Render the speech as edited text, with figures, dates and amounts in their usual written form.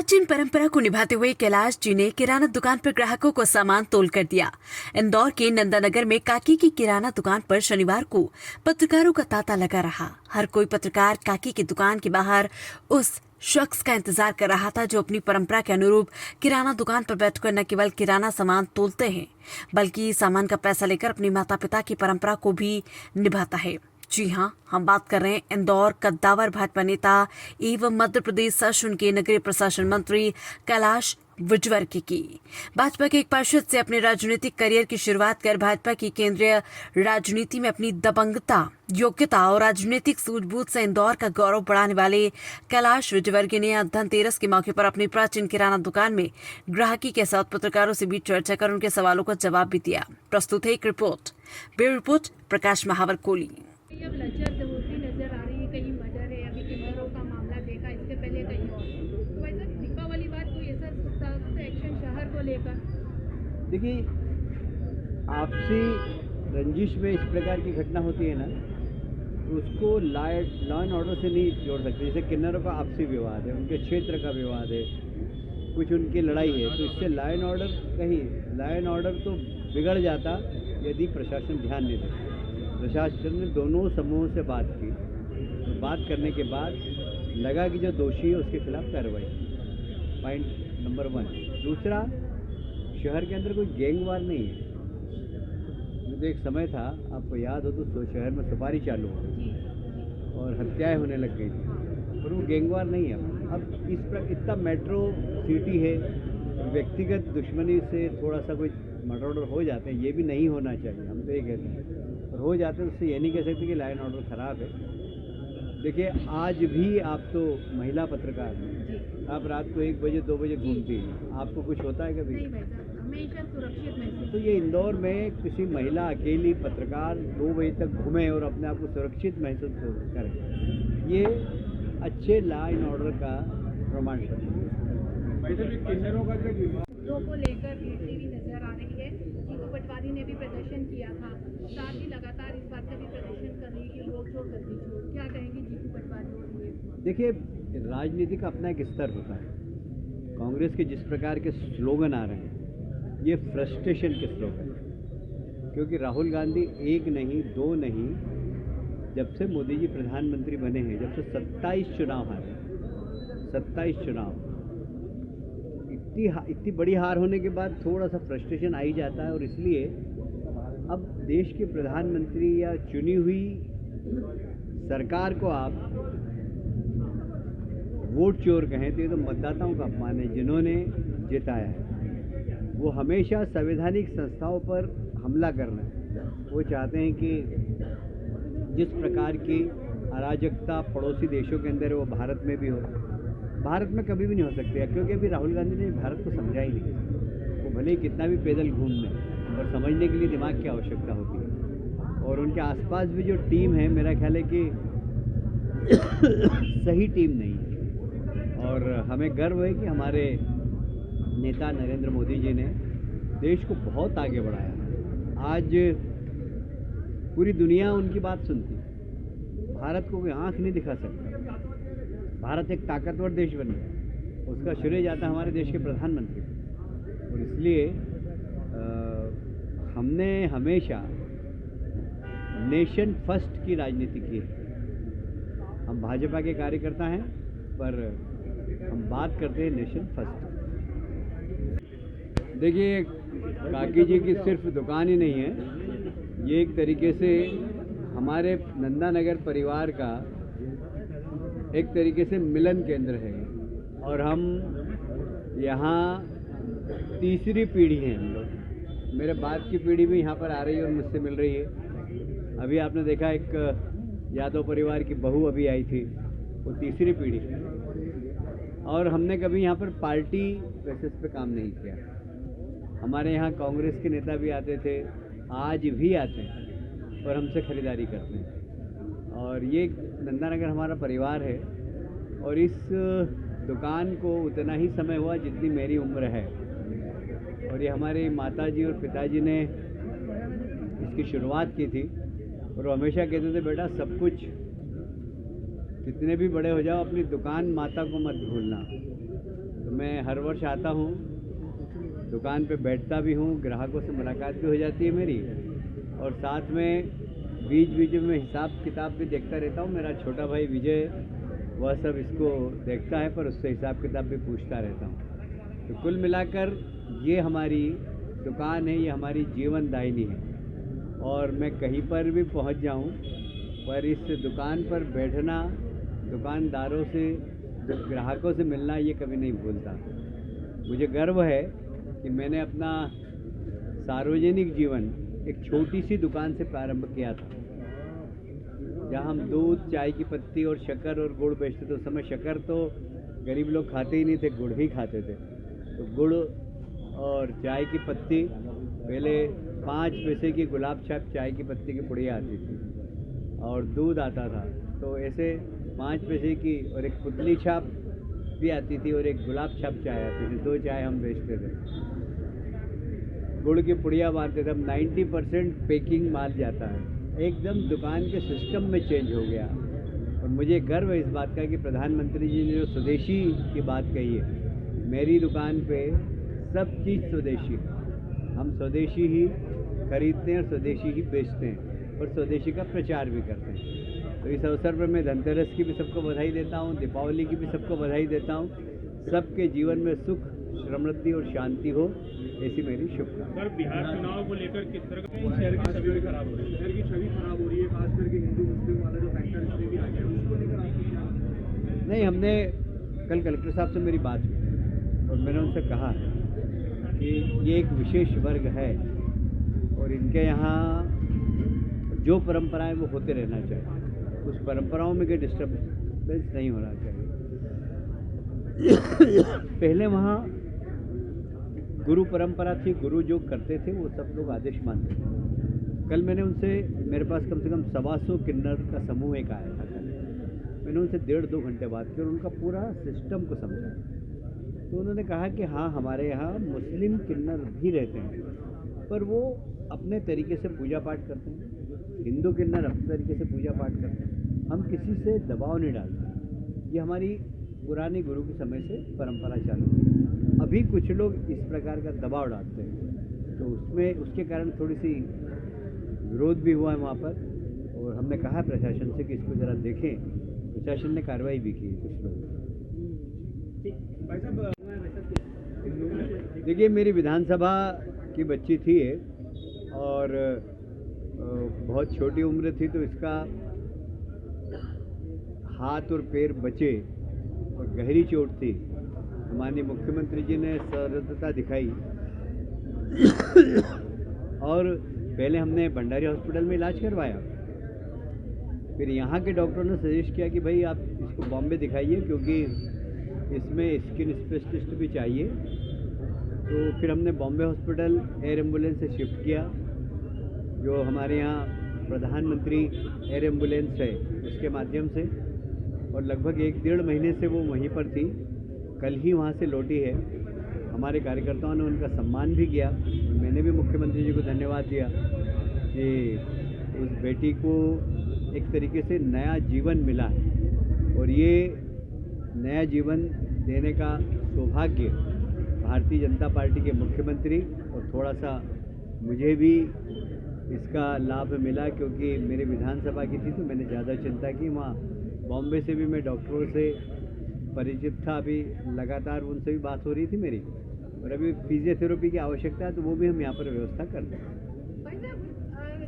प्राचीन परंपरा को निभाते हुए कैलाश जी ने किराना दुकान पर ग्राहकों को सामान तोल कर दिया। इंदौर के नंदानगर में काकी की किराना दुकान पर शनिवार को पत्रकारों का तांता लगा रहा। हर कोई पत्रकार काकी की दुकान के बाहर उस शख्स का इंतजार कर रहा था जो अपनी परंपरा के अनुरूप किराना दुकान पर बैठकर न केवल किराना सामान तोलते हैं बल्कि सामान का पैसा लेकर अपनी माता पिता की परंपरा को भी निभाता है। जी हां, हम बात कर रहे हैं इंदौर कद्दावर भाजपा नेता एवं मध्य प्रदेश शासन के नगरीय प्रशासन मंत्री कैलाश विजयवर्गीय की। भाजपा के एक पार्षद से अपने राजनीतिक करियर की शुरुआत कर भाजपा की केंद्रीय राजनीति में अपनी दबंगता, योग्यता और राजनीतिक सूझबूझ से इंदौर का गौरव बढ़ाने वाले कैलाश विजयवर्गीय ने धनतेरस के मौके पर अपनी प्राचीन किराना दुकान में ग्राहकी के साथ पत्रकारों से भी चर्चा कर उनके सवालों का जवाब भी दिया। प्रस्तुत है एक रिपोर्ट। ब्यूरो रिपोर्ट प्रकाश महावर कोली। अब लज्जत होती नजर आ रही है, कहीं मर्डर है, अभी किन्नरों का मामला देखा, इसके पहले कहीं और। तो वैसे दीपावली बाद कोई ऐसा सख्त एक्शन शहर को लेकर? देखिए, आपसी रंजिश में इस प्रकार की घटना होती है ना, उसको लॉ एंड ऑर्डर से नहीं जोड़ सकते। जैसे किन्नरों का आपसी विवाद है, उनके क्षेत्र का विवाद है, कुछ उनकी लड़ाई है, तो इससे लॉ एंड ऑर्डर तो बिगड़ जाता यदि प्रशासन ध्यान नहीं देता। प्रशासन ने दोनों समूहों से बात की, तो बात करने के बाद लगा कि जो दोषी है उसके खिलाफ कार्रवाई। Point number 1। दूसरा, शहर के अंदर कोई गैंग वार नहीं है। मुझे एक समय था, आपको याद हो तो शहर में सुपारी चालू हो गई और हत्याएं होने लग गई थी, पर वो गैंग वार नहीं है। अब इतना मेट्रो सिटी है, व्यक्तिगत दुश्मनी से थोड़ा सा कोई मर्डर हो जाते हैं, ये भी नहीं होना चाहिए। हम तो ये कहते हैं, और हो जाते हैं, उससे ये नहीं कह सकते कि लॉ एंड ऑर्डर ख़राब है। देखिए, आज भी आप तो महिला पत्रकार हैं, आप रात को 1 बजे 2 बजे घूमती हैं, आपको कुछ होता है कभी? नहीं भाई साहब, हमेशा सुरक्षित महसूस। तो ये इंदौर में किसी महिला अकेली पत्रकार 2 बजे तक घूमे और अपने आप को सुरक्षित महसूस करें, ये अच्छे लॉ एंड ऑर्डर का प्रमाण है। दो को लेकर गिरती हुई नजर आ रही है। जीतू पटवारी ने भी प्रदर्शन किया था, साथ ही लगातार इस बात का भी प्रदर्शन कर रही है कि लोग छोड़ करती छोड़। क्या कहेंगे जीतू पटवारी? देखिए, राजनीति का अपना एक स्तर होता है। कांग्रेस के जिस प्रकार के स्लोगन आ रहे हैं, ये फ्रस्ट्रेशन के स्लोगन हैं, क्योंकि राहुल गांधी 1 नहीं 2 नहीं, जब से मोदी जी प्रधानमंत्री बने हैं, जब से 27 चुनाव हारे, 27 चुनाव, इतनी बड़ी हार होने के बाद थोड़ा सा फ्रस्ट्रेशन आ ही जाता है। और इसलिए अब देश के प्रधानमंत्री या चुनी हुई सरकार को आप वोट चोर कहें तो ये तो मतदाताओं का अपमान है, जिन्होंने जिताया है। वो हमेशा संवैधानिक संस्थाओं पर हमला करना है। वो चाहते हैं कि जिस प्रकार की अराजकता पड़ोसी देशों के अंदर है, वो भारत में भी हो। भारत में कभी भी नहीं हो सकती है, क्योंकि अभी राहुल गांधी ने भारत को समझा ही नहीं। वो भले ही कितना भी पैदल घूम लें, और समझने के लिए दिमाग की आवश्यकता होती है। और उनके आसपास भी जो टीम है, मेरा ख्याल है कि सही टीम नहीं है। और हमें गर्व है कि हमारे नेता नरेंद्र मोदी जी ने देश को बहुत आगे बढ़ाया। आज पूरी दुनिया उनकी बात सुनती है। भारत को कोई आँख नहीं दिखा सकता। भारत एक ताकतवर देश बन गया, उसका श्रेय जाता हमारे देश के प्रधानमंत्री। और इसलिए हमने हमेशा नेशन फर्स्ट की राजनीति की है। हम भाजपा के कार्यकर्ता हैं, पर हम बात करते हैं नेशन फर्स्ट। देखिए, काकी जी की सिर्फ दुकान ही नहीं है, ये एक तरीके से हमारे नंदानगर परिवार का एक तरीके से मिलन केंद्र है। और हम यहाँ तीसरी पीढ़ी हैं हम लोग। मेरे बाद की पीढ़ी भी यहाँ पर आ रही है और मुझसे मिल रही है। अभी आपने देखा, एक यादव परिवार की बहू अभी आई थी, वो तीसरी पीढ़ी है। और हमने कभी यहाँ पर पार्टी बेसिस पे काम नहीं किया। हमारे यहाँ कांग्रेस के नेता भी आते थे, आज भी आते हैं और हमसे खरीदारी करते हैं। और ये नंदानगर हमारा परिवार है, और इस दुकान को उतना ही समय हुआ जितनी मेरी उम्र है। और ये हमारी माताजी और पिताजी ने इसकी शुरुआत की थी, और वो हमेशा कहते थे, बेटा सब कुछ जितने भी बड़े हो जाओ, अपनी दुकान माता को मत भूलना। तो मैं हर वर्ष आता हूँ, दुकान पे बैठता भी हूँ, ग्राहकों से मुलाकात भी हो जाती है मेरी, और साथ में बीच बीच में हिसाब किताब भी देखता रहता हूँ। मेरा छोटा भाई विजय वह सब इसको देखता है, पर उससे हिसाब किताब भी पूछता रहता हूँ। तो कुल मिलाकर ये हमारी दुकान है, ये हमारी जीवनदायिनी है, और मैं कहीं पर भी पहुँच जाऊँ, पर इस दुकान पर बैठना, दुकानदारों से, ग्राहकों से मिलना, ये कभी नहीं भूलता। मुझे गर्व है कि मैंने अपना सार्वजनिक जीवन एक छोटी सी दुकान से प्रारंभ किया था, जहाँ हम दूध, चाय की पत्ती और शक्कर और गुड़ बेचते थे। उस समय शक्कर तो गरीब लोग खाते ही नहीं थे, गुड़ ही खाते थे। तो गुड़ और चाय की पत्ती, पहले 5 पैसे की गुलाब छाप चाय की पत्ती की पुड़िया आती थी, और दूध आता था। तो ऐसे 5 पैसे की और एक पुतली छाप भी आती थी, और एक गुलाब छाप चाय आती थी। 2 चाय हम बेचते थे, गुड़ की पुड़िया बांधते थे। अब 90% पैकिंग माल जाता है, एकदम दुकान के सिस्टम में चेंज हो गया। और मुझे गर्व है इस बात का कि प्रधानमंत्री जी ने जो स्वदेशी की बात कही है, मेरी दुकान पे सब चीज़ स्वदेशी है। हम स्वदेशी ही खरीदते हैं और स्वदेशी ही बेचते हैं, और स्वदेशी का प्रचार भी करते हैं। तो इस अवसर पर मैं धनतेरस की भी सबको बधाई देता हूँ, दीपावली की भी सबको बधाई देता हूँ। सबके जीवन में सुख, समृद्धि और शांति हो, ऐसी मेरी शुभकामना। सर, बिहार चुनाव को लेकर किस तरह का शहर की छवि खराब हो रही है? शहर की छवि खराब हो रही है, खास करके हिंदू मुस्लिम वाला जो फैक्टर इसमें भी आ गया है, उसको लेकर आपको क्या? नहीं, हमने कल कलेक्टर साहब से मेरी बात हुई, और मैंने उनसे कहा कि ये एक विशेष वर्ग है, और इनके यहाँ जो परंपराएं वो होते रहना चाहिए, उस परंपराओं में कोई डिस्टर्बेंस नहीं होना चाहिए। पहले वहाँ गुरु परंपरा थी, गुरु जो करते थे वो सब लोग आदेश मानते थे। कल मैंने उनसे, मेरे पास कम से कम 125 किन्नर का समूह एक आया था कल। मैंने उनसे 1.5-2 घंटे बात की और उनका पूरा सिस्टम को समझा। तो उन्होंने कहा कि हाँ, हमारे यहाँ मुस्लिम किन्नर भी रहते हैं, पर वो अपने तरीके से पूजा पाठ करते हैं। हिंदू किन्नर अपने तरीके से पूजा पाठ करते हैं। हम किसी से दबाव नहीं डालते। ये हमारी पुरानी गुरु के समय से परंपरा चालू है। अभी कुछ लोग इस प्रकार का दबाव डालते हैं, तो उसके कारण थोड़ी सी विरोध भी हुआ है वहाँ पर, और हमने कहा प्रशासन से कि इसको ज़रा देखें। प्रशासन ने कार्रवाई भी की कुछ लोग। देखिए, मेरी विधानसभा की बच्ची थी एक, और बहुत छोटी उम्र थी, तो इसका हाथ और पैर बचे और गहरी चोट थी। माननीय मुख्यमंत्री जी ने सहृदयता दिखाई, और पहले हमने भंडारी हॉस्पिटल में इलाज करवाया। फिर यहाँ के डॉक्टरों ने सजेस्ट किया कि भाई आप इसको बॉम्बे दिखाइए, क्योंकि इसमें स्किन स्पेशलिस्ट भी चाहिए। तो फिर हमने बॉम्बे हॉस्पिटल एयर एम्बुलेंस से शिफ्ट किया, जो हमारे यहाँ प्रधानमंत्री एयर एम्बुलेंस है उसके माध्यम से, और लगभग 1-1.5 महीने से वो वहीं पर थी। कल ही वहाँ से लौटी है। हमारे कार्यकर्ताओं ने उनका सम्मान भी किया, और मैंने भी मुख्यमंत्री जी को धन्यवाद दिया कि उस बेटी को एक तरीके से नया जीवन मिला है, और ये नया जीवन देने का सौभाग्य भारतीय जनता पार्टी के मुख्यमंत्री, और थोड़ा सा मुझे भी इसका लाभ मिला, क्योंकि मेरे विधानसभा की थी तो मैंने ज़्यादा चिंता की। वहाँ बॉम्बे से भी मैं डॉक्टरों से परिचित था, अभी लगातार उनसे भी बात हो रही थी मेरी, और अभी फिजियोथेरेपी की आवश्यकता है, तो वो भी हम यहाँ पर व्यवस्था कर दें।